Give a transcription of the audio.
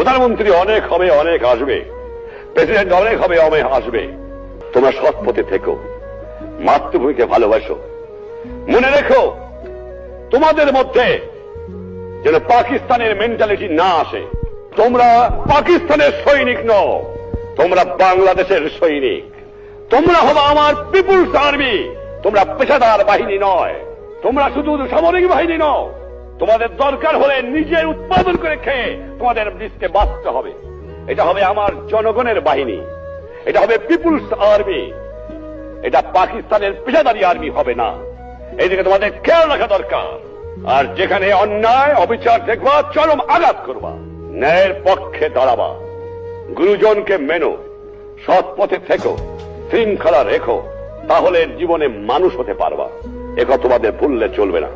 প্রধানমন্ত্রী অনেক হবে, অনেক আসবে, প্রেসিডেন্ট অনেক হবে, অনেক আসবে। তোমরা সৎ পথে থেকো, মাতৃভূমিকে ভালোবাসো। মনে রেখো, তোমাদের মধ্যে যেন পাকিস্তানের মেন্টালিটি না আসে। তোমরা পাকিস্তানের সৈনিক নও, তোমরা বাংলাদেশের সৈনিক। তোমরা হলো আমার পিপুলস আর্মি। তোমরা পেশাদার বাহিনী নয়, তোমরা শুধু সামরিক বাহিনী নও। তোমাদের দরকার হলে নিজের উৎপাদন করে খেয়ে তোমাদের দেশকে বাঁচতে হবে। এটা হবে আমার জনগণের বাহিনী, এটা হবে পিপুলস আর্মি। এটা পাকিস্তানের পেশাদারি আর্মি হবে না। এইদিকে তোমাদের খেয়াল রাখা দরকার। আর যেখানে অন্যায় অবিচার দেখবা, চরম আঘাত করবা, ন্যায়ের পক্ষে দাঁড়াবা, গুরুজনকে মেনো, সৎ পথে থেকো, শৃঙ্খলা রেখো, তাহলে জীবনে মানুষ হতে পারবা। একথা তোমাদের ভুললে চলবে না।